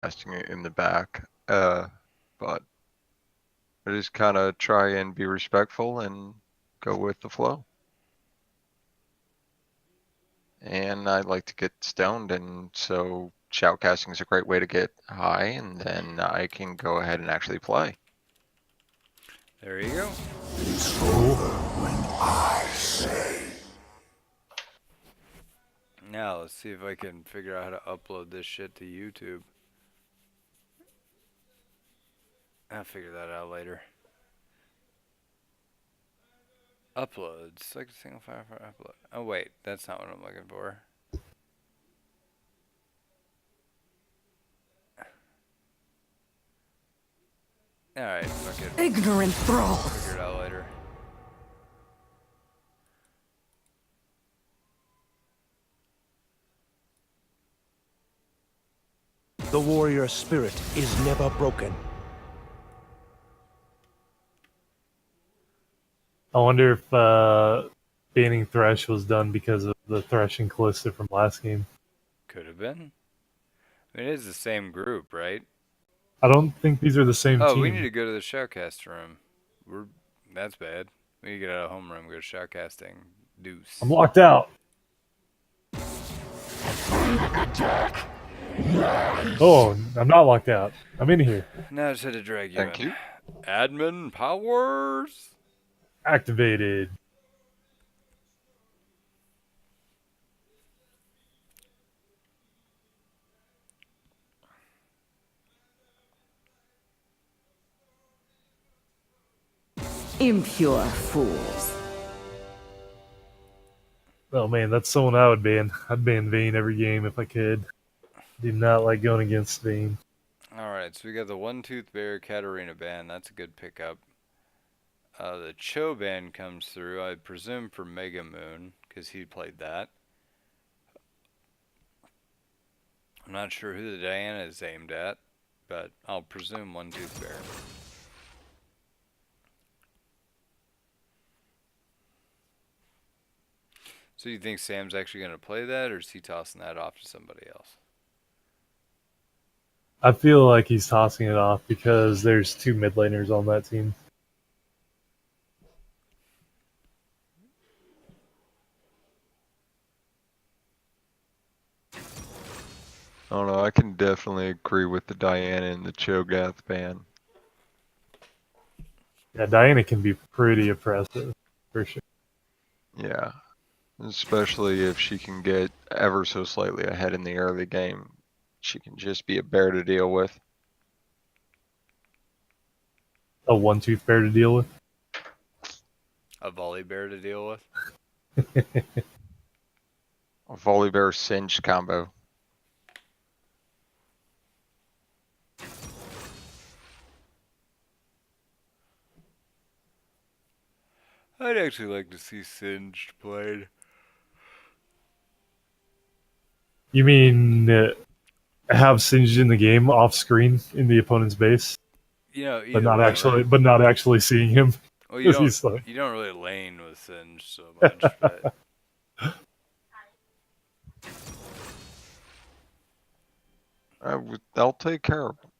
casting it in the back. But I just kind of try and be respectful and go with the flow. And I like to get stoned, and so shoutcasting is a great way to get high, and then I can go ahead and actually play. There you go. It's over when I say. Now let's see if I can figure out how to upload this shit to YouTube. I'll figure that out later. Upload. Select a single file for upload. Oh wait, that's not what I'm looking for. Alright, fuck it. Ignorant thrall. Figure it out later. The warrior spirit is never broken. I wonder if banning Thresh was done because of the Threshing Callista from last game. Could have been. I mean, it is the same group, right? I don't think these are the same Oh, team. we need to go to the shoutcast room. That's bad. We need to get out of homeroom, go to shoutcasting. Deuce. I'm locked out. Oh, I'm not locked out. I'm in here. Now I just had to drag you Thank in. you. Admin powers. Activated. Impure fools. Oh man, that's someone I would ban. I'd ban Vayne every game if I could. Do not like going against Vayne. Alright, so we got the One Tooth Bear Katarina ban. That's a good pickup. The Cho ban comes through, I presume for Mega Moon, because he played that. I'm not sure who the Diana is aimed at, but I'll presume One Tooth Bear. So you think Sam's actually going to play that, or is he tossing that off to somebody else? I feel like he's tossing it off because there's two mid laners on that team. I don't know, I can definitely agree with the Diana and the Cho'Gath ban. Yeah, Diana can be pretty oppressive, for sure. Yeah. Especially if she can get ever so slightly ahead in the early game. She can just be a bear to deal with. A one-tooth bear to deal with. A volley bear to deal with? A Volibear Singed combo. I'd actually like to see Singed played. You mean have Singed in the game off screen in the opponent's base, You know, but not way, actually, right? but not actually seeing him? Well, you He's like- you don't really lane with Singed so much, but They'll take care of them.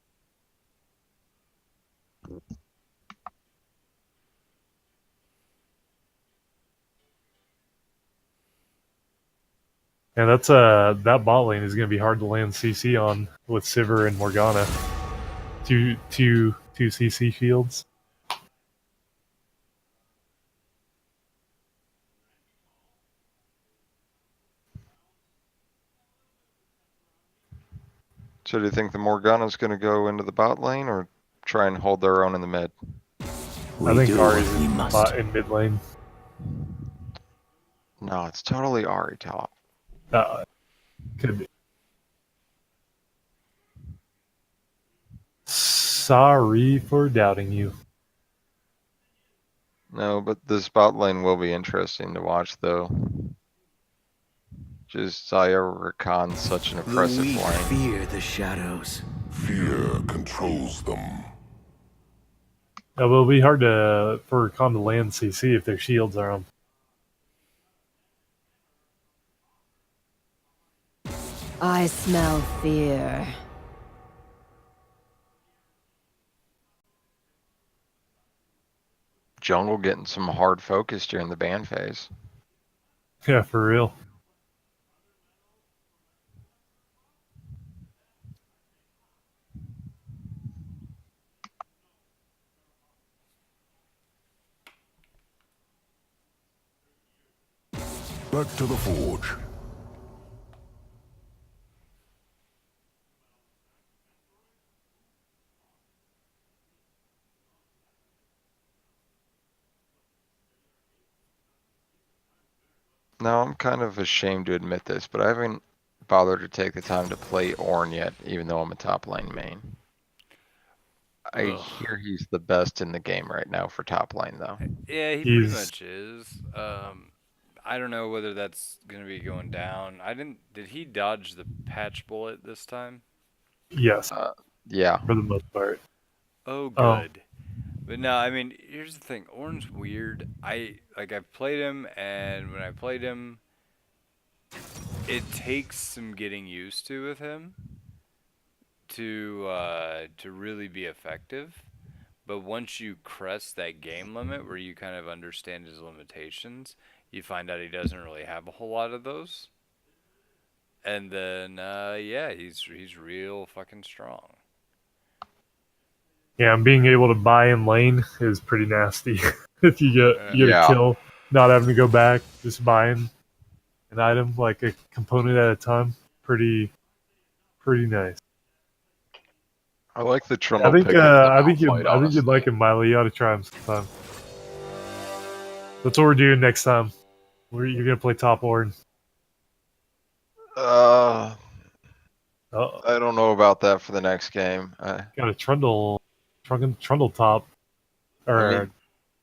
Yeah, that's that bot lane is gonna be hard to land CC on with Sivir and Morgana. Two CC shields. So do you think the Morgana's gonna go into the bot lane or try and hold their own in the mid? I think do Ahri's what we in, must. in mid lane. No, it's totally Ahri top. Could be. Sorry for doubting you. No, but this bot lane will be interesting to watch though. Just Zaya Rakan's such an The impressive weak lane. fear the shadows. Fear controls them. It will be hard for Khan to land CC if their shields are on. I smell fear. jungle getting some hard focus during the ban phase. Yeah, for real. Back to the forge. Now, I'm kind of ashamed to admit this, but I haven't bothered to take the time to play Ornn yet, even though I'm a top lane main. I Ugh. hear he's the best in the game right now for top lane, though. Yeah, he pretty He's- much is. I don't know whether that's gonna be going down. I didn't. Did he dodge the patch bullet this time? Yes, Yeah. for the most part. Oh, Oh. good. But no, I mean, here's the thing. Ornn's weird. I've played him, and when I played him, it takes some getting used to with him to really be effective. But once you crest that game limit where you kind of understand his limitations, you find out he doesn't really have a whole lot of those. And then yeah, he's real fucking strong. Yeah, and being able to buy in lane is pretty nasty. If you get Yeah. a kill, not having to go back, just buying an item like a component at a time, pretty nice. I like the I Trundle think pick of the I think Malphite, you'd like him, Miley. You ought to try him sometime. That's what we're doing next time. You're gonna play top Ornn. Uh, Oh, I don't know about that for the next game. got a Trundle top. Or I mean,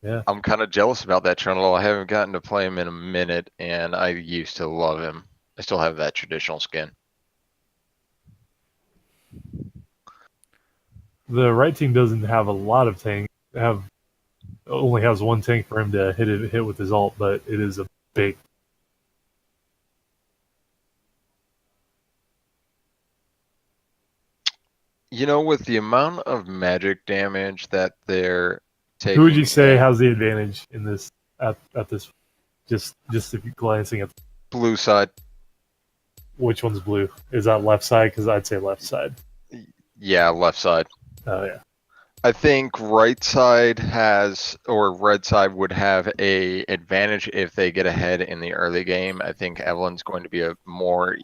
yeah, I'm kind of jealous about that Trundle. I haven't gotten to play him in a minute, and I used to love him. I still have that traditional skin. the right team doesn't have a lot of tank. Only has one tank for him to hit with his ult, but it is a big. You know, with the amount of magic damage that they're taking. Who would you say has the advantage in this at this? Just if you're glancing at Blue side? which one's blue? Is that left side? Because I'd say left side. Yeah, left side. Oh yeah. I think right side has, or red side would have a advantage if they get ahead in the early game. I think Evelyn's going to be a more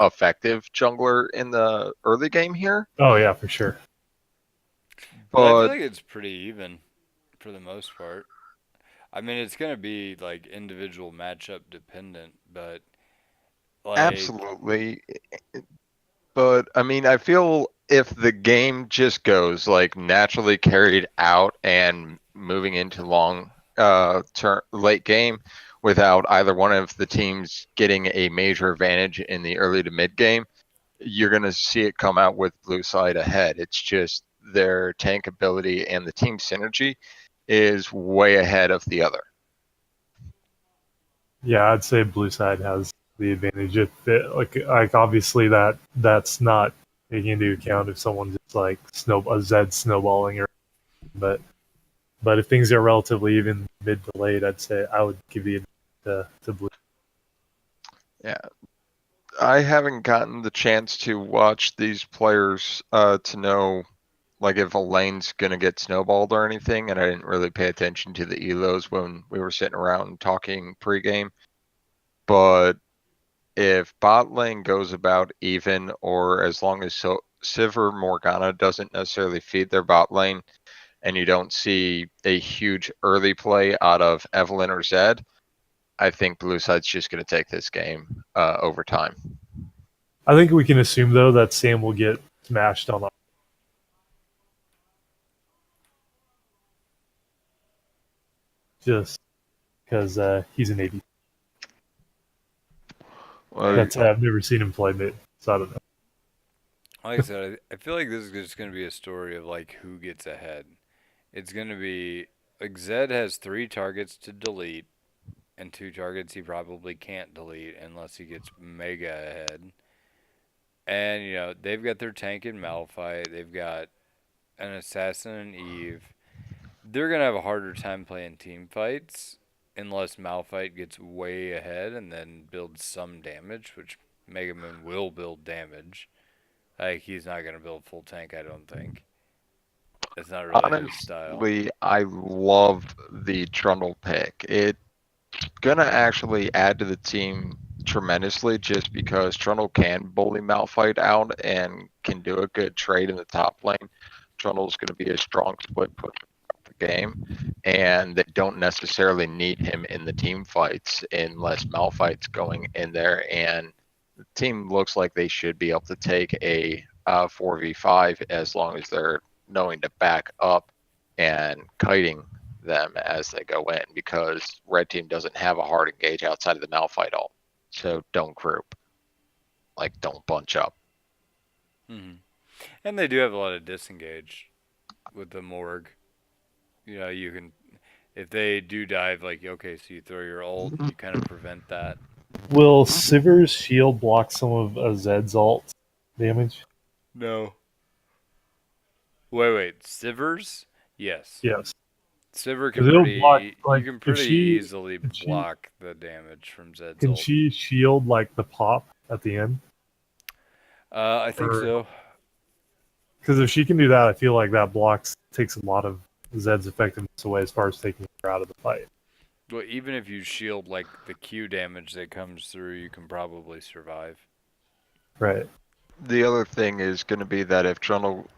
effective jungler in the early game here. Oh yeah, for sure. But I But feel like it's pretty even for the most part. I mean, it's gonna be like individual matchup dependent, but like absolutely. But I mean, I feel if the game just goes like naturally carried out and moving into late game without either one of the teams getting a major advantage in the early to mid game, you're going to see it come out with blue side ahead. It's just their tank ability and the team synergy is way ahead of the other. Yeah, I'd say blue side has the advantage. Like obviously that's not taking into account if someone's just like a Zed snowballing, or but if things are relatively even mid to late, I'd say I would give the advantage to blue. Yeah. I haven't gotten the chance to watch these players to know like if a lane's gonna get snowballed or anything, and I didn't really pay attention to the elos when we were sitting around talking pregame. But if bot lane goes about even, or as long as Sivir Morgana doesn't necessarily feed their bot lane, and you don't see a huge early play out of Evelynn or Zed, I think blue side's just going to take this game over time. I think we can assume though that Sam will get smashed on. Just because he's an AD. Well, I've never seen him play mid, so I don't know. like I said, I feel like this is just gonna be a story of like who gets ahead. It's gonna be like Zed has 3 targets to delete, and 2 targets he probably can't delete unless he gets mega ahead. And you know they've got their tank in Malphite. They've got an assassin in Eve. they're gonna have a harder time playing team fights unless Malphite gets way ahead and then builds some damage, which Mega Moon will build damage. Like, he's not gonna build full tank, I don't think. That's not really his style. Honestly, I love the Trundle pick. It's gonna actually add to the team tremendously just because Trundle can bully Malphite out and can do a good trade in the top lane. Trundle's gonna be a strong split pusher throughout the game, and they don't necessarily need him in the team fights unless Malphite's going in there, and the team looks like they should be able to take a 4v5 as long as they're knowing to back up and kiting them as they go in, because red team doesn't have a hard engage outside of the Malphite ult. So don't group. Like, don't bunch up. Hmm. And they do have a lot of disengage with the Morg. You know, you can, if they do dive, like, okay, so you throw your ult, you kind of prevent that. Will Sivir's shield block some of Zed's ult damage? No. Wait. Sivers? Yes. Yes. Sivir 'Cause can it'll pretty, block, like, you can if pretty she- easily if she- block the damage from Zed's Can ult. she shield like the pop at the end? I think or- so. Because if she can do that, I feel like that takes a lot of Zed's effectiveness away as far as taking her out of the fight. Well, even if you shield like the Q damage that comes through, you can probably survive. Right. The other thing is going to be that if Trundle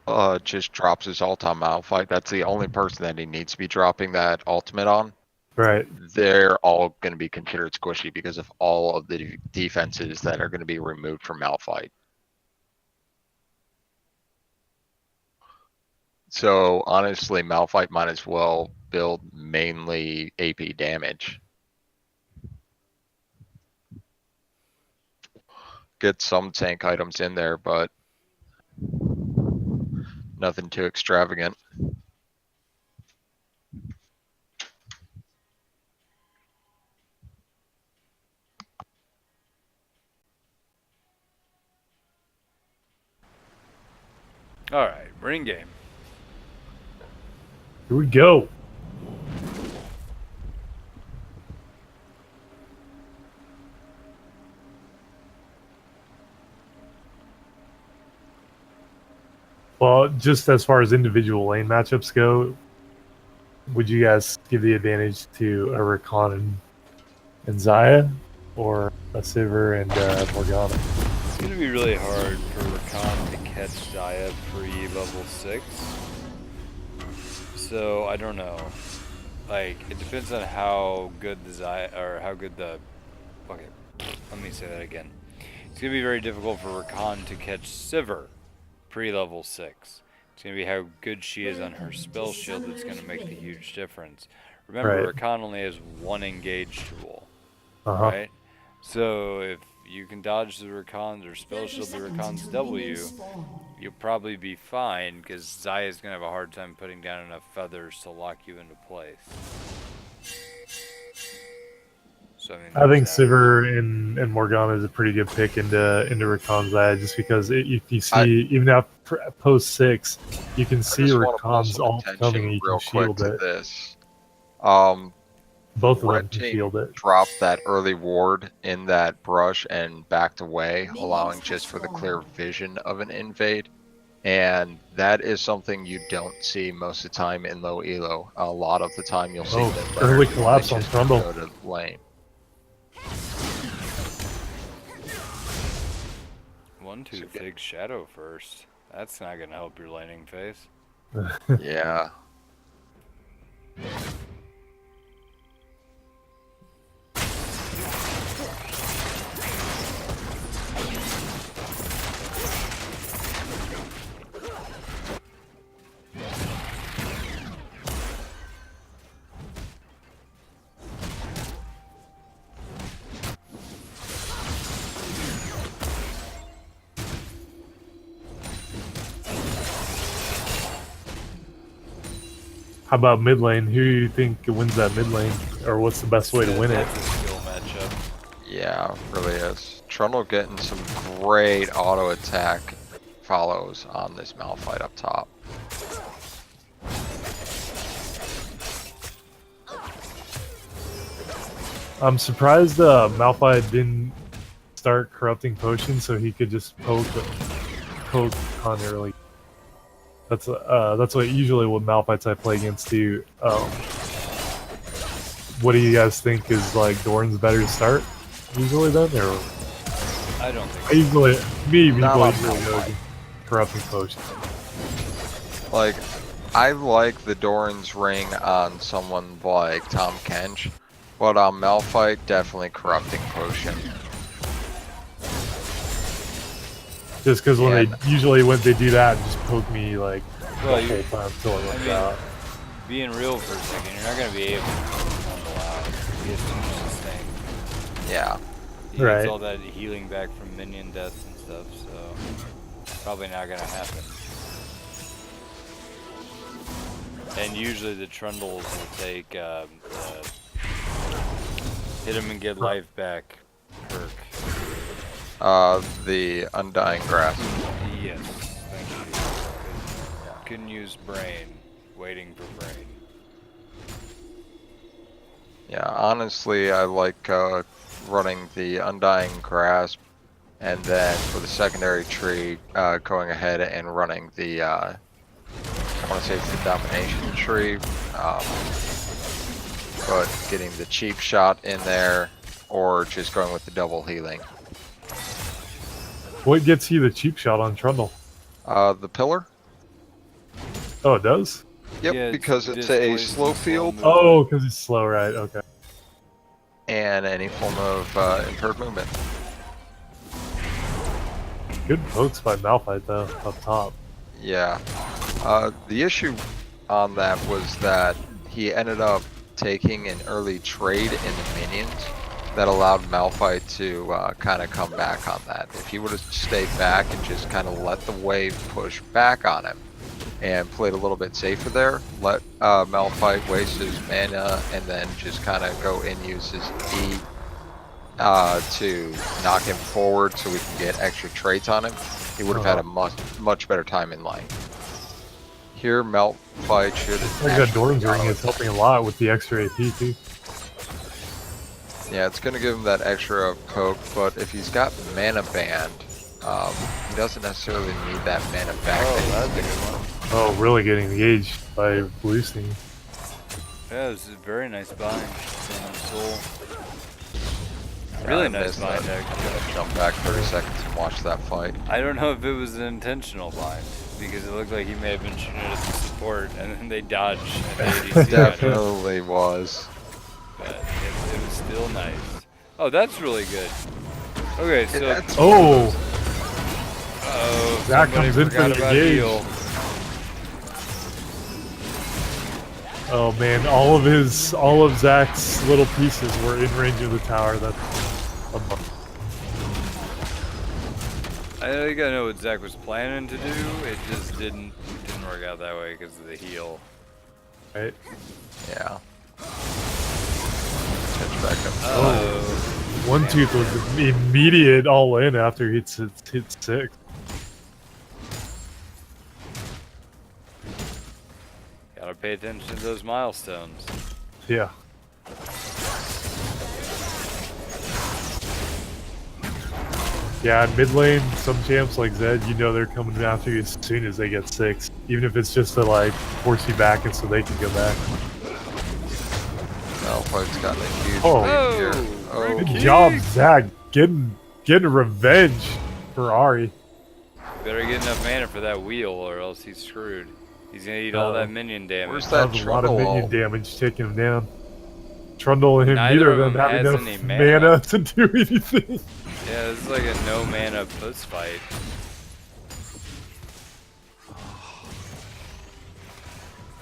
just drops his ult on Malphite, that's the only person that he needs to be dropping that ultimate on. Right. They're all going to be considered squishy because of all of the defenses that are going to be removed from Malphite. So honestly, Malphite might as well build mainly AP damage. Get some tank items in there, but nothing too extravagant. All right, ring game. Here we go. Well, just as far as individual lane matchups go, would you guys give the advantage to a Rakan and Zaya, or a Sivir and Morgana? It's gonna be really hard for Rakan to catch Zaya pre-level 6. So I don't know. Like, it depends on how good the Zaya, or how good the. Okay, let me say that again. It's gonna be very difficult for Rakan to catch Sivir pre-level 6. It's gonna be how good she is on her spell shield that's gonna make the huge difference. Remember, Right. Rakan only has one engage tool, Uh-huh. right? So if you can dodge the Rakan's or spell shield the Rakan's W, you'll probably be fine, because Zaya's gonna have a hard time putting down enough feathers to lock you into place. So I think there's that. Sivir and Morgana is a pretty good pick into Rakan's Zaya, just because if you see, even after post 6, you can see I just wanna pull Rakan's some ult attention coming and you real can quick shield to it. this. Both of them Red can team shield it. dropped that early ward in that brush and backed away, allowing just for the clear vision of an invade. And that is something you don't see most of the time in low elo. A lot of the time you'll see Oh, that early players collapse on just Trundle. go to lane. 1-2 Fig Shadow first. That's not gonna help your laning phase. Yeah. How about mid lane? Who do you think wins that mid lane, or what's the best way to win it? That's a skill matchup. Yeah, really is. Trundle getting some great auto attack follows on this Malphite up top. I'm surprised Malphite didn't start corrupting potions so he could just poke on early. That's what usually what Malphites I play against do. What do you guys think is like Doran's better to start usually then, or I don't think I usually Not on usually go Malphite. corrupting potions. Like, I like the Doran's ring on someone like Tom Kench, but on Malphite, definitely corrupting potion. Just because when Yeah. when they do that, just poke me like Well, the you- whole time till I run mean, out. being real for a second, you're not gonna be able to Trundle out. He has too much sustain. Yeah. He Right. gets all that healing back from minion deaths and stuff, so probably not gonna happen. And usually the Trundles will take hit him and get life back perk. The Undying Grass. Yes, thank you. Couldn't use brain. Waiting for brain. Yeah, honestly, I like running the Undying Grasp, and then for the secondary tree, going ahead and running the, I want to say it's the Domination tree, but getting the cheap shot in there, or just going with the double healing. What gets you the cheap shot on Trundle? The Pillar? Oh, it does? Yep, Yeah, because it's a displays slow and field movement. Oh, because it's slow, right? Okay. and any form of impaired movement. Good pokes by Malphite though, up top. Yeah. The issue on that was that he ended up taking an early trade in the minions that allowed Malphite to kind of come back on that. If he would have stayed back and just kind of let the wave push back on him and played a little bit safer there, let Malphite waste his mana and then just kind of go and use his E to knock him forward so we can get extra traits on him, he would have had a much better time in lane. Here, Malphite should have. Like that Doran's ring is helping a lot with the extra AP too. Yeah, it's going to give him that extra poke, but if he's got mana band, he doesn't necessarily need that mana back. Oh, that's a good one. Oh, really getting engaged by boosting. Yeah, it was a very nice bind. Soul. Really nice missed bind, that. actually. I'm going to jump back 30 seconds and watch that fight. I don't know if it was an intentional bind, because it looked like he may have been shooting at the support, and then they dodged and the ADC got hit, Definitely was. but it was still nice. Oh, that's really good. Okay, so That's- Oh, uh-oh, Zach somebody comes in for forgot the about engage. heal. oh man! All of Zach's little pieces were in range of the tower. That's a I think I know what Zach was planning to do. It just didn't work out that way because of the heal. right. Yeah. Catch back up. Oh, One Tooth was immediate all in after he hit 6. gotta pay attention to those milestones. Yeah. Yeah, in mid lane, some champs like Zed, you know they're coming after you as soon as they get 6. Even if it's just to like force you back and so they can go back. Malphite's got a huge Oh. lead here. Oh, Oh, Good Keek. job, Zach. Getting revenge for Ari. Better get enough mana for that wheel, or else he's screwed. He's gonna eat all that minion damage. where's That that was a lot of Trundle? minion damage taking him down. Trundle and him, Neither neither of of them them have has enough any mana. mana. To do anything. Yeah, this is like a no mana puss fight.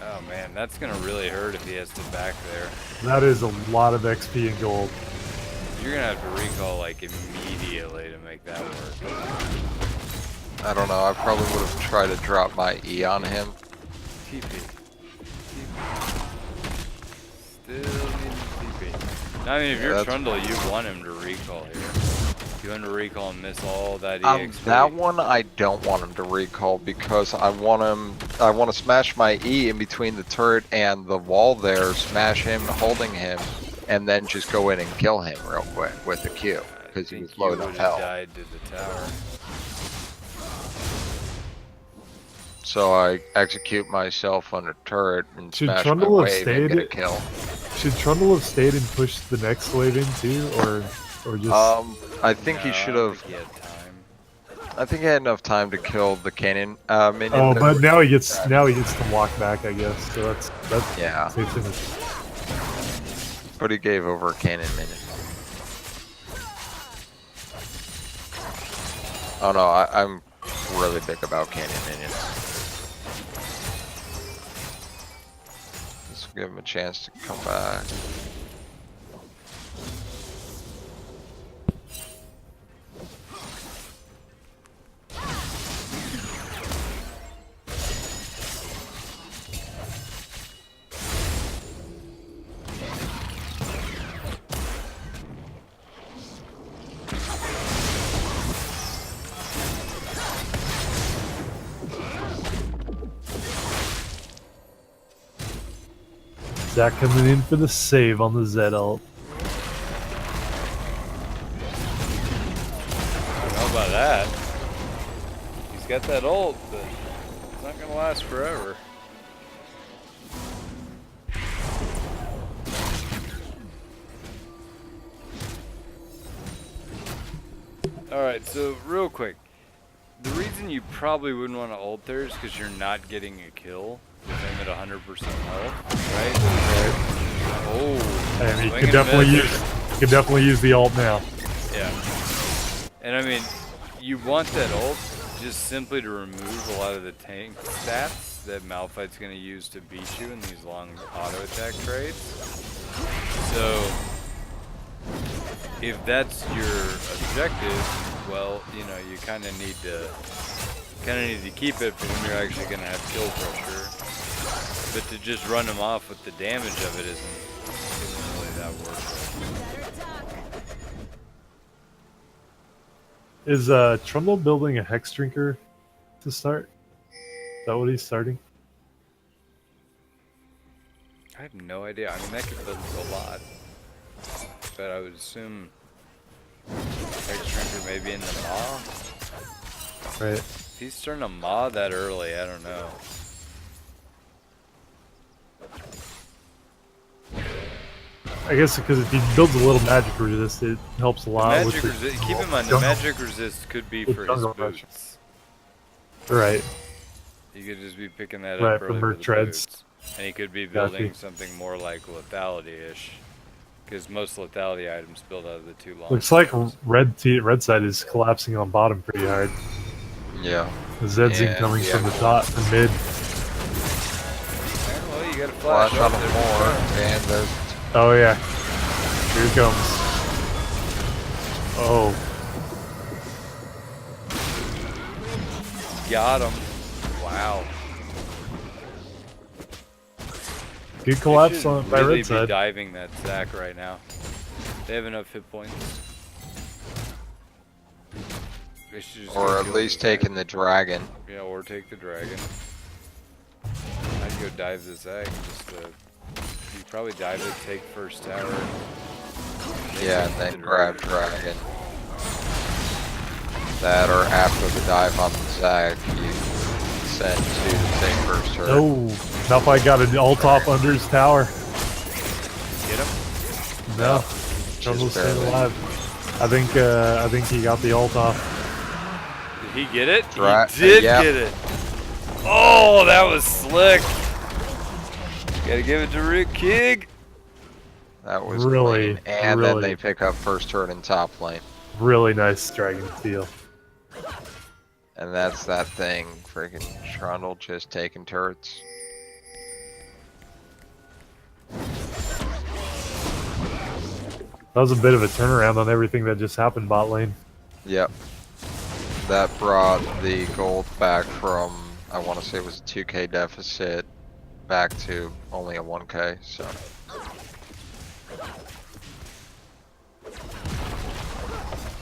Oh man, that's gonna really hurt if he has to back there. That is a lot of XP and gold. You're gonna have to recall like immediately to make that work. I don't know. I probably would have tried to drop my E on him. TP. Still need TP. No, I mean, if you're that's- Trundle, you want him to recall here. You want him to recall and miss all that EXP. That one I don't want him to recall because I want to smash my E in between the turret and the wall there, smash him, holding him, and then just go in and kill him real quick with the Q, because he was low enough have health. died to the tower. So I execute myself on a turret and Should smash my Trundle have wave and get a stayed? kill. Should Trundle have stayed and pushed the next wave in too, or just? I think he No, should I don't have. think he had time. I think he had enough time to kill the cannon minion. Oh, that but was- now he gets to walk back, I guess. So that's Yeah, safe finish. but he gave over a cannon minion. Oh no, I'm really big about cannon minions. This will give him a chance to come back. Zach coming in for the save on the Z ult. I don't know about that. He's got that ult, but it's not gonna last forever. Alright, so real quick. The reason you probably wouldn't want to ult there is because you're not getting a kill with him at 100% health, right? Oh, And he swing could and miss. definitely use the ult now. Yeah. And I mean, you want that ult just simply to remove a lot of the tank stats that Malphite's going to use to beat you in these long auto attack trades. So, if that's your objective, well, you know, you kind of need to keep it for when you're actually going to have kill pressure. But to just run them off with the damage of it isn't really that worth it. Is Trundle building a Hex Drinker to start? Is that what he's starting? I have no idea. I mean, that could build a lot. But I would assume Hex Drinker may be in the Maw. Right. If he's starting a Maw that early, I don't know. I guess because if he builds a little magic resist, it helps a lot. Magic with resist, keep in mind, the magic resist could be With for his jungle rush. boots. Right. You could just be picking that Right, up from early her for the treads. boots. And he could be Gotcha. building something more like lethality-ish. Because most lethality items build out of the two long Looks like spells. red side is collapsing on bottom pretty hard. Yeah. The Zed's Yeah, incoming yeah. from the top, from mid. Well, you gotta flash, Flash on up him there. more, and there's Oh yeah. Here it comes. Oh. Got him. Wow. Good They collapse should on by really red be side. diving that Zac right now. They have enough hit points. They should just or go at kill least the Zac. taking the dragon. Yeah, or take the dragon. I'd go dive the Zac just to. You probably dive it, take first tower. Yeah, and then grab dragon. That or after the dive on the Zag, you send two to take first turret. Oh, Malphite got an ult off under his tower. Get him. No, Trundle's staying barely. alive. I think he got the ult off. Did he get it? Right, He did yeah. get it. Oh, that was slick. Gotta give it to Rick King. That was Really, clean. And then really. they pick up first turret in top lane. Really nice dragon steal. And that's that thing. Freaking Trundle just taking turrets. That was a bit of a turnaround on everything that just happened bot lane. Yep. That brought the gold back from, I want to say it was a 2k deficit, back to only a 1k, so.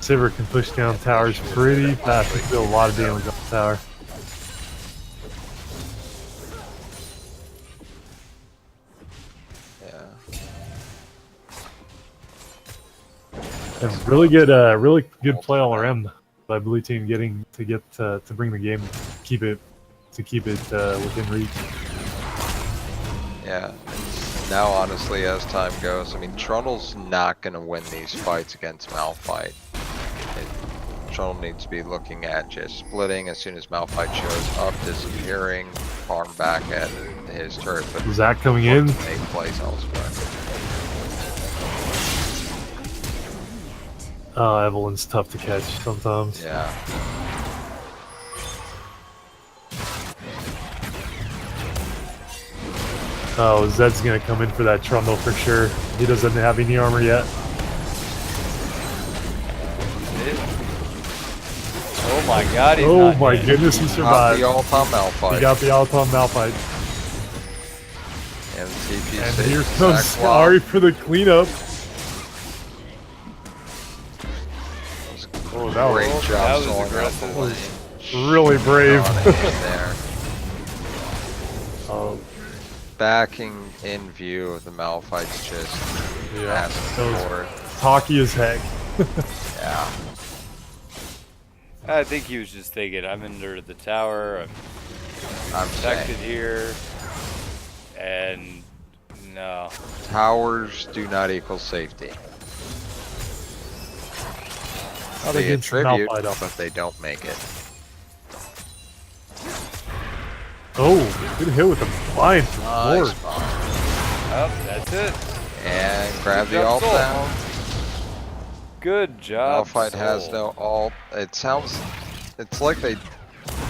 Sivir can push down towers pretty fast and deal a lot of damage on the tower. Yeah. And really good play all around by blue team to bring the game, keep it within reach. Yeah. Now, honestly, as time goes, I mean, Trundle's not going to win these fights against Malphite. Trundle needs to be looking at just splitting as soon as Malphite shows up, disappearing, farm back at his turret, but Zach coming in. make plays elsewhere. Evelyn's tough to catch sometimes. Yeah. Oh, Zed's gonna come in for that Trundle for sure. He doesn't have any armor yet. Oh my god, he's Oh not my dead. goodness, he Got survived. the all-time He Malphite. got the Alton Malphite. And TP And saves here comes Zach Wild. Ari for the cleanup. Oh, that Great was job that was soloing out aggressive. the lane. really brave. On in there. Oh, Backing in view of the Malphites just yeah. asking That was for it. talky as heck. Yeah. I think he was just thinking, I'm under the tower, I'm I'm protected saying, here, and no. towers do not equal safety. How They they get attribute, Malphite up. but they don't make it. Oh, good hit with the blind. Nice Lord. bomb. Oh, that's it. And grab Good the job, ult Soul. down. Good job. Malphite has Soul. no ult. It's like they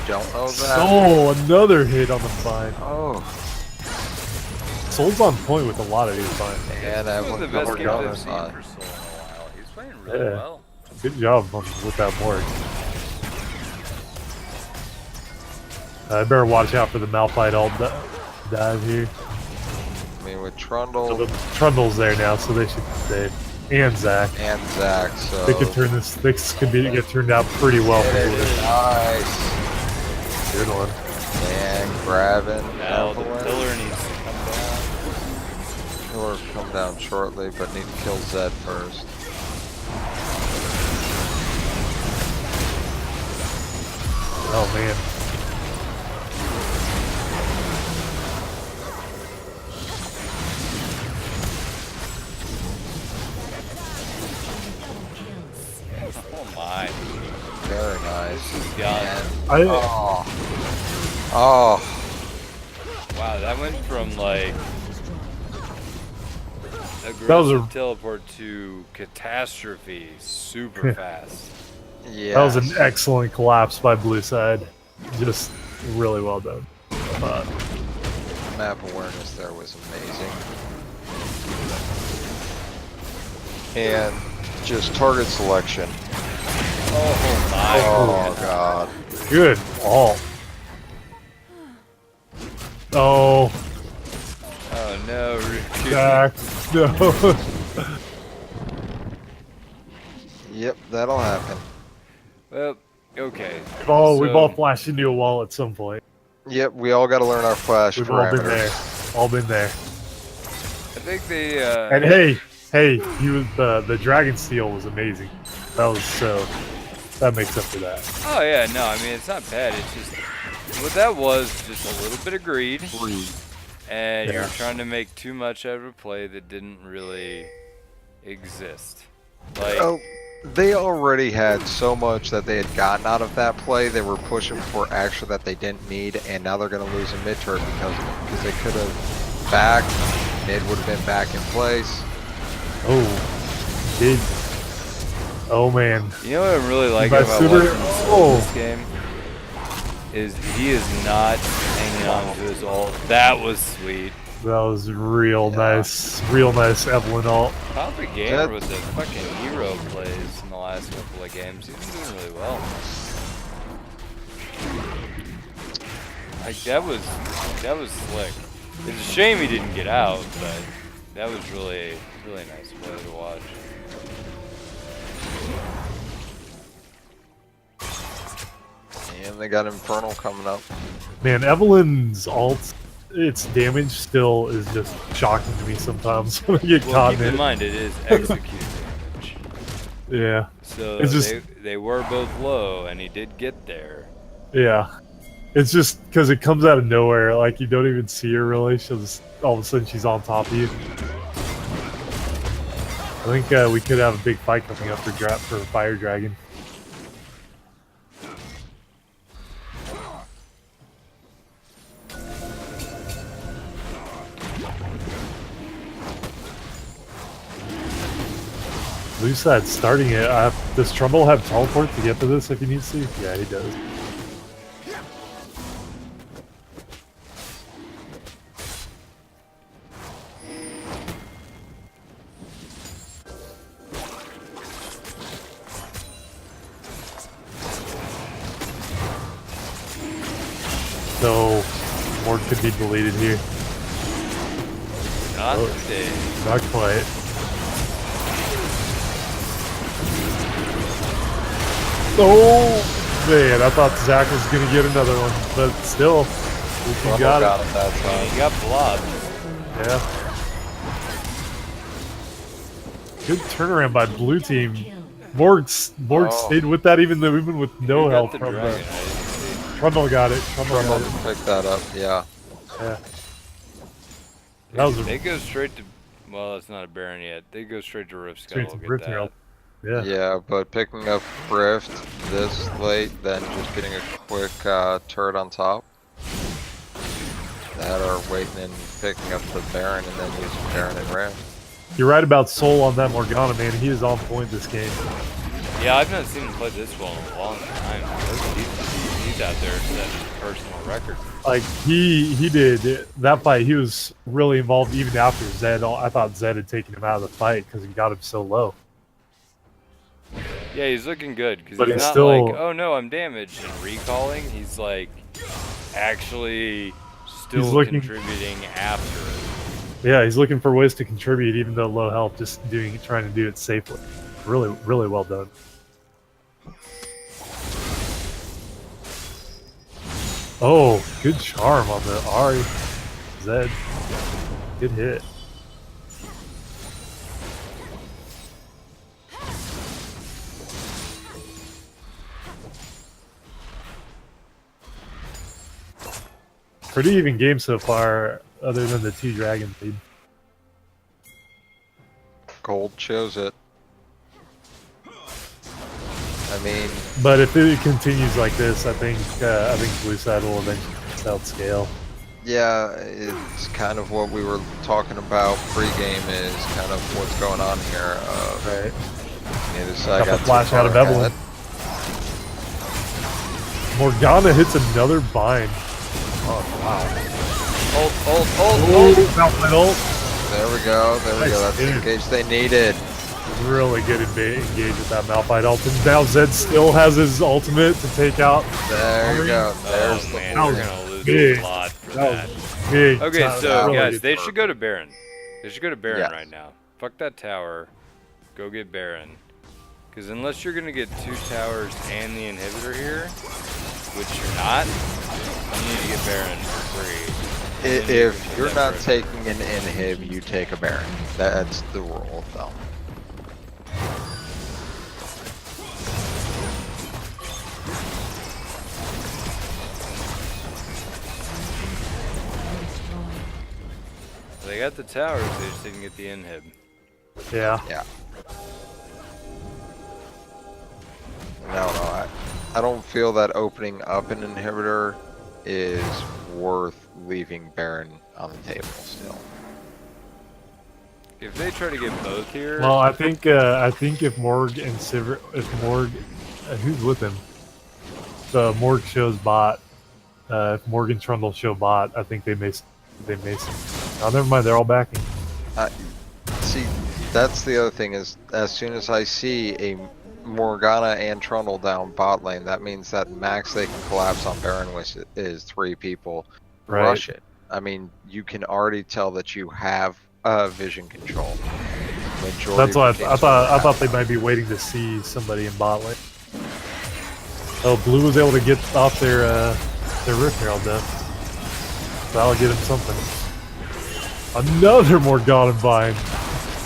don't know that. Oh, another hit on the bind. Oh, Soul's on point with a lot of these binds. and This was everyone the best covered game on I've this seen side. for Soul in a while. He's playing really Yeah. well. Good job with that board. I better watch out for the Malphite ult dive here. I mean, with So Trundle the Trundle's there now, so they should stay. And Zach. and Zach, so They could turn this. This could get turned out pretty well for Blue. nice. Good one. And grabbing Now the Evelyn. pillar needs to come down. Pillar come down shortly, but need to kill Zed first. Oh man. Oh my. Very nice. This is gone. And, I oh, Wow, that went from like That was aggressive a- teleport to catastrophe super fast. yeah. that was an excellent collapse by Blue Side. Just really well done. Map awareness there was amazing. And just target selection. Oh my. Oh god. Good all. Oh, Oh no, Ryukyu. Zach. No. Yep, that'll happen. Well, okay. We've all So- flashed into a wall at some point. Yep, we all got to learn our flash We've all been there. parameters. All been there. I think they And hey, the Dragon Steel was amazing. That makes up for that. Oh yeah, no, I mean it's not bad. It's just what that was just a little bit of greed, and you're Yeah. trying to make too much out of a play that didn't really exist. Like, Oh, they already had so much that they had gotten out of that play. They were pushing for action that they didn't need, and now they're going to lose a mid turret because they could have backed. Mid would have been back in place. Oh, did. Oh man. you know what I'm really liking By about Super- watching Soul oh. this game is he is not hanging on to his ult. That was sweet. That was real Yeah. nice Evelyn ult. Topic gamer That- with the fucking hero plays in the last couple of games. He's been doing really well. Like that was slick. It's a shame he didn't get out, but that was really nice play to watch. And they got Infernal coming up. Man, Evelyn's ult, its damage still is just shocking to me sometimes when I get Well, caught keep in in it. mind it is execute damage. Yeah, So It's just- they were both low, and he did get there. yeah. It's just because it comes out of nowhere. Like you don't even see her really. She'll just all of a sudden she's on top of you. I think we could have a big fight coming up for Fire Dragon. Blue side starting it. Does Trumbull have teleport to get to this if he needs to? Yeah, he does. So, more could be deleted here. Not Oh. today. Not quite. Oh man, I thought Zach was gonna get another one, but still, he Rumble got got it. him that time. He got blobbed. Yeah. Good turnaround by blue team. Morg Oh. stayed with that even with no Who help got the from dragon? I didn't see. Trundle got it. Trundle Rumble got it. picked that up. Yeah. Yeah. That was They a go straight to. Well, it's not a Baron yet. They go straight to Rift straight Scuttle. to Get Rift that. Herald. Yeah. Yeah, but picking up Rift this late, then just getting a quick turret on top. That or waiting and picking up the Baron and then using Baron and Rift. You're right about Soul on that Morgana, man. He is on point this game. Yeah, I've not seen him play this well in a long time. He's out there setting personal records. Like he did that fight. He was really involved even after Zed. I thought Zed had taken him out of the fight because he got him so low. Yeah, he's looking good because But he's he's not still- like, oh no, I'm damaged and recalling. He's like actually still He's looking- contributing after it. Yeah, he's looking for ways to contribute even though low health, just trying to do it safely. Really, really well done. Oh, good charm on the Ari Zed. Good hit. Pretty even game so far, other than the two dragon lead. Gold chose it. I mean, But if it continues like this, I think Blue Side will eventually outscale. yeah, it's kind of what we were talking about pre-game is kind of what's going on here. Right. Neither side Got the got flash too out of far Evelyn. ahead. Morgana hits another bind. Oh wow! Ult. Oh, Malphite ult. There we go. There we Nice go. That's the hit. engage they needed. Really good engage with that Malphite ult. And now Zed still has his ultimate to take out. There you go. Oh There's the man, that we're was gonna lose big. a lot for That that. was big. Okay, time. so Really guys, good they work. should go to Baron. They should go to Baron Yes. right now. Fuck that tower. Go get Baron. Because unless you're gonna get 2 towers and the inhibitor here, which you're not, you need to get Baron for free. And then you If can you're get not Baron. taking an inhib, you take a Baron. That's the rule of thumb. They got the towers, they just didn't get the inhib. Yeah. Yeah. No, I don't feel that opening up an inhibitor is worth leaving Baron on the table still. If they try to get both here, Well, I think if Morg and Sivir, if Morg, who's with him? The Morg shows bot. If Morg and Trundle show bot, I think they may. Oh, never mind. They're all backing. See, that's the other thing is as soon as I see a Morgana and Trundle down bot lane, that means that max they can collapse on Baron which is 3 people. Right. Rush it. I mean, you can already tell that you have vision control. Majority That's why of the I teams thought they might be waiting to see somebody in bot lane. Oh, Blue was able to get off their Rift Herald though. So that'll get him something. Another Morgana bind.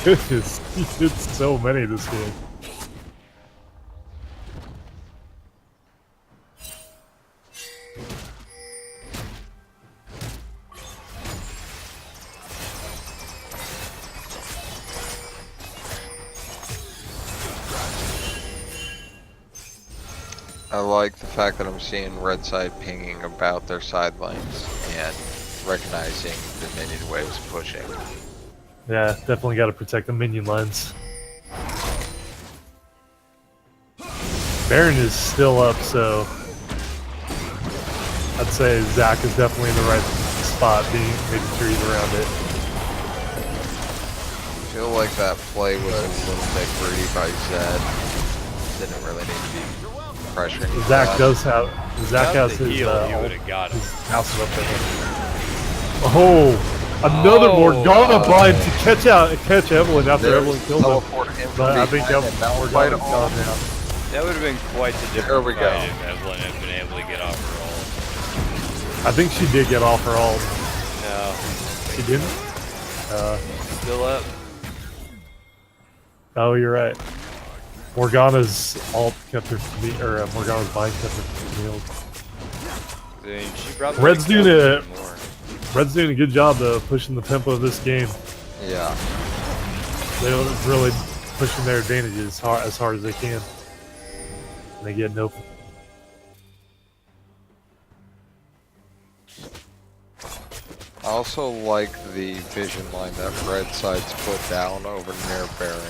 Goodness, he did so many this game. like the fact that I'm seeing red side pinging about their side lanes and recognizing the minion waves pushing. Yeah, definitely got to protect the minion lines. Baron is still up, so I'd say Zach is definitely in the right spot, making sure he's around it. I feel like that play was a little bit greedy by Zed. Didn't really need to be pressuring. Zach does have. Zach Without has the his, heal, he would have got him. his mouse up there. Oh, another Morgana bind to catch Evelyn after Evelyn kills him. But I think Morgana's gone now. That would have been quite the There different we fight go. if Evelyn had been able to get off her ult. I think she did get off her ult. No, She didn't? still up. Oh, you're right. Morgana's ult kept her from Morgana's bind kept her from healed. I mean, she probably Red's killed doing him it. more. Red's doing a good job though, pushing the tempo of this game. Yeah. They're really pushing their advantages as hard as they can. And they get no. I also like the vision line that red side's put down over near Baron.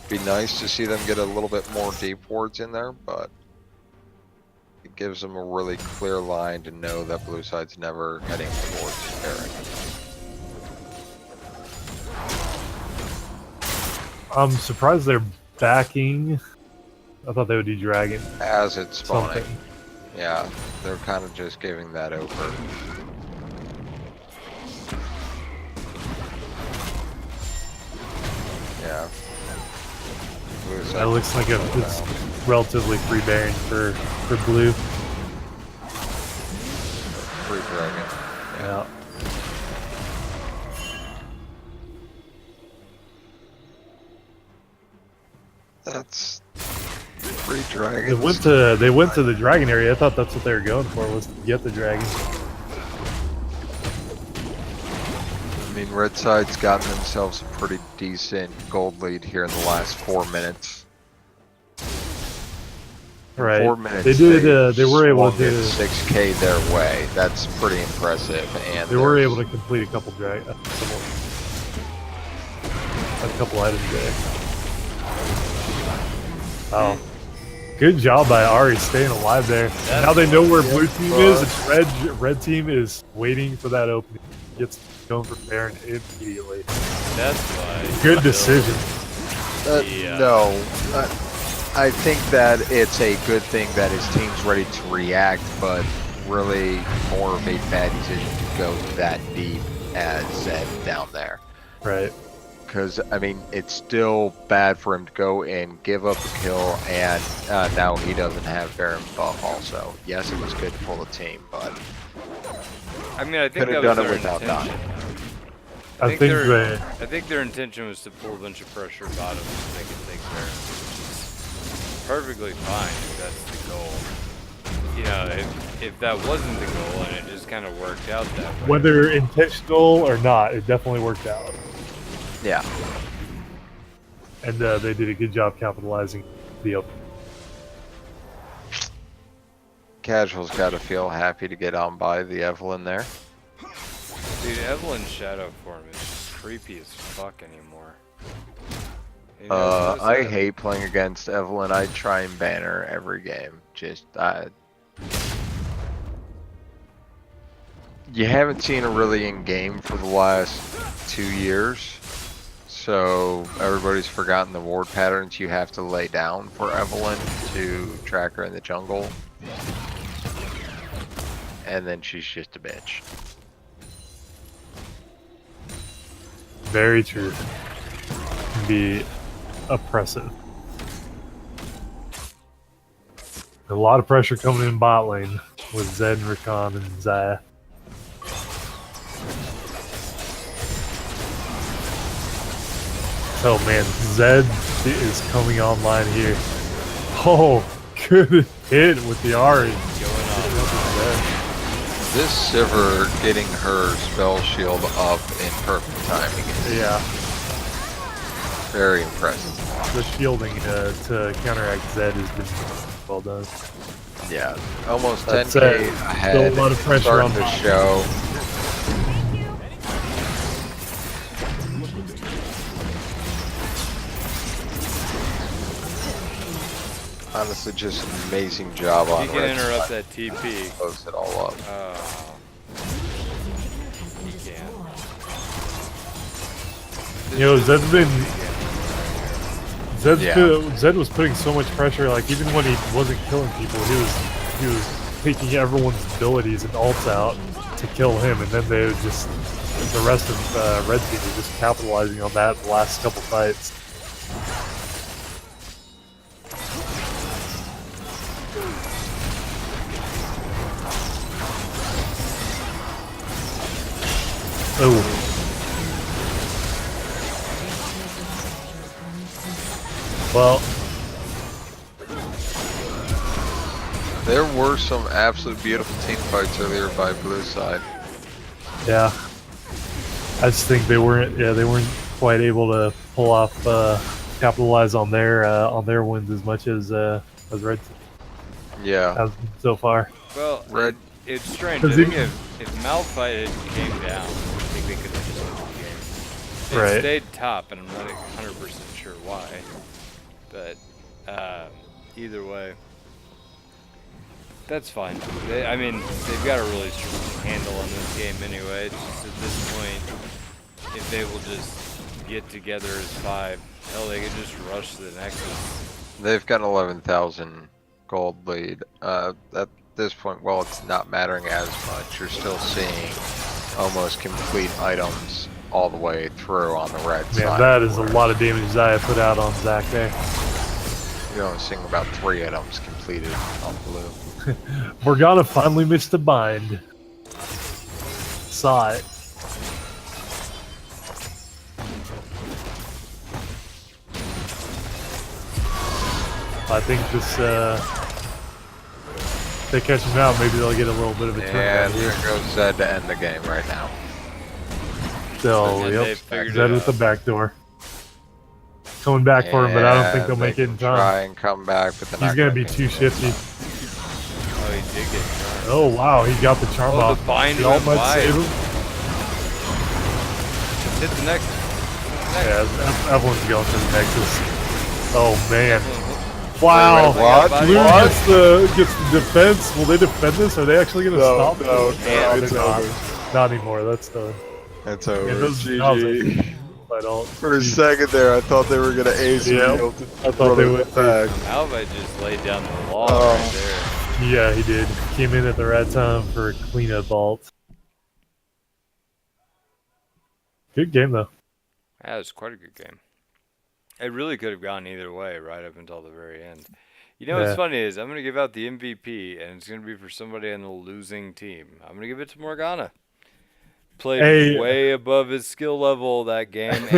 Be nice to see them get a little bit more deep wards in there, but it gives them a really clear line to know that blue side's never heading towards Baron. I'm surprised they're backing. I thought they would do dragon. As it's spawning. Something. Yeah, they're kind of just giving that over. Yeah. Blue That side looks like it's relatively free Baron for blue. free dragon. Yeah. That's free dragon. They went to the dragon area. I thought that's what they were going for, was to get the dragon. I mean, red side's gotten themselves a pretty decent gold lead here in the last 4 minutes. Right. 4 minutes. They did. They were able swung it to. 6K their way. That's pretty impressive. And They were there's- able to complete a couple items there. Wow. Good job by Ari staying alive there. Now they know where blue team is, and red team is waiting for that opening. Gets going for Baron immediately. That's why. Good decision. Yeah. No. I think that it's a good thing that his team's ready to react, but really more of a bad decision to go that deep as Zed down there. Right. Because, I mean, it's still bad for him to go and give up a kill, and now he doesn't have Baron buff also. Yes, it was good to pull the team, but I mean, I think could that have was done it their without intention. dying. I think I think their intention was to pull a bunch of pressure bottom so they could take Baron. Perfectly fine if that's the goal. You know, if that wasn't the goal and it just kind of worked out that way. whether intentional or not, it definitely worked out. Yeah. And they did a good job capitalizing the open. Casual's got to feel happy to get on by the Evelyn there. Dude, Evelyn's shadow form is just creepy as fuck anymore. You know, I hate playing against Evelyn. I try and ban her every game. Just, you haven't seen her really in game for the last 2 years. So everybody's forgotten the ward patterns you have to lay down for Evelyn to track her in the jungle. And then she's just a bitch. Very true. Can be oppressive. A lot of pressure coming in bot lane with Zed and Rakan and Zaya. Oh man, Zed is coming online here. Oh, good hit with the Ari. This Sivir getting her spell shield up in perfect timing is Yeah, very impressive. the shielding to counteract Zed has been well done. Yeah, almost That's 10k it. ahead. Still a lot of pressure starting on to Bot. show. Honestly, just an amazing job on He can Red's interrupt side. that TP. Close it all up. He can. You know, Yeah. Zed was putting so much pressure. Like even when he wasn't killing people, he was taking everyone's abilities and ults out to kill him, and then they would just the rest of Red Team was just capitalizing on that the last couple fights. Oh. Well, There were some absolute beautiful team fights earlier by blue side. yeah. I just think they weren't quite able to pull off capitalize on their wins as much as Red Team Yeah, has so far. Well, Red- it's strange. I 'Cause think even- if Malphite had came down, I think they could have just won the game. It Right. stayed top, and I'm not 100% sure why. But either way, that's fine. I mean, they've got a really strong handle on this game anyway. It's just at this point, if they will just get together as 5, hell, they could just rush the Nexus. they've got an 11,000 gold lead. At this point, well, it's not mattering as much. You're still seeing almost complete items all the way through on the red Man, side. that is a lot of damage Zaya put out on Zac there. You're only seeing about 3 items completed on blue. Morgana finally missed a bind. Saw it. I think this, if they catch him out, maybe they'll get a little bit of a turn And here. there goes Zed to end the game right now. So, And yep, they figured Zed it with the out. back door. Coming back for him, but I don't think they'll And make they it in can time. Try and come back, but they're He's not gonna be make too it. shifty. Oh, he did get charmed. Oh wow, he got the charm Oh, off. the bind The ult went might wide. save him. Hit the Nexus. Yeah, everyone's going for the Nexus. Oh man. Wow. Wow. What? Blue What? gets the defense. Will they defend this? Are they actually gonna stop it? Yeah, they're not. Not anymore, that's done. That's Yeah, over. those GG. Fight ult. For a second there, I thought they were gonna ace me. Yeah, I thought they would. back. Malphite just laid down the law Oh. right there. Yeah, he did. Came in at the right time for a cleanup ult. Good game though. That was quite a good game. It really could have gone either way right up until the very end. You know Yeah. what's funny is I'm going to give out the MVP, and it's going to be for somebody on the losing team. I'm going to give it to Morgana. Played Hey. way above his skill level that game,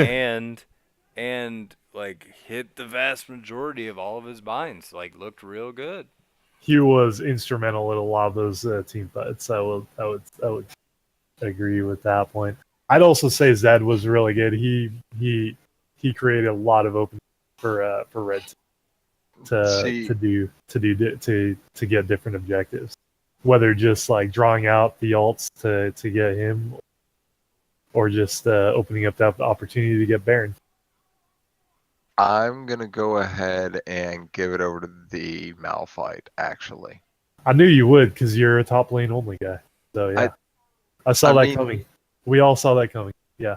and like hit the vast majority of all of his binds. Like looked real good. He was instrumental in a lot of those team fights. I would agree with that point. I'd also say Zed was really good. He created a lot of open for Red See- to get different objectives, whether just like drawing out the ults to get him, or just opening up that opportunity to get Baron. I'm gonna go ahead and give it over to the Malphite, actually. I knew you would because you're a top lane only guy. So yeah, I saw I that mean- coming. We all saw that coming. Yeah.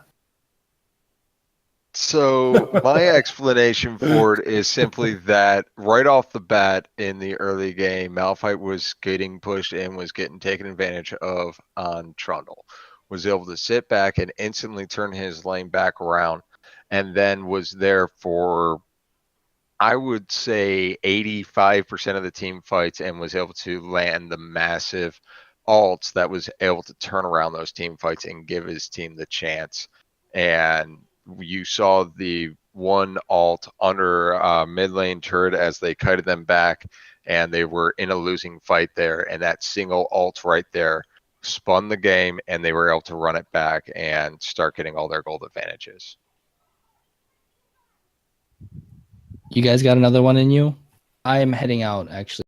So my explanation for it is simply that right off the bat in the early game, Malphite was getting pushed and was getting taken advantage of on Trundle. Was able to sit back and instantly turn his lane back around, and then was there for, I would say, 85% of the team fights, and was able to land the massive ults that was able to turn around those team fights and give his team the chance. And you saw the one ult under mid lane turret as they kited them back, and they were in a losing fight there. And that single ult right there spun the game, and they were able to run it back and start getting all their gold advantages. You guys got another one in you? I am heading out, actually.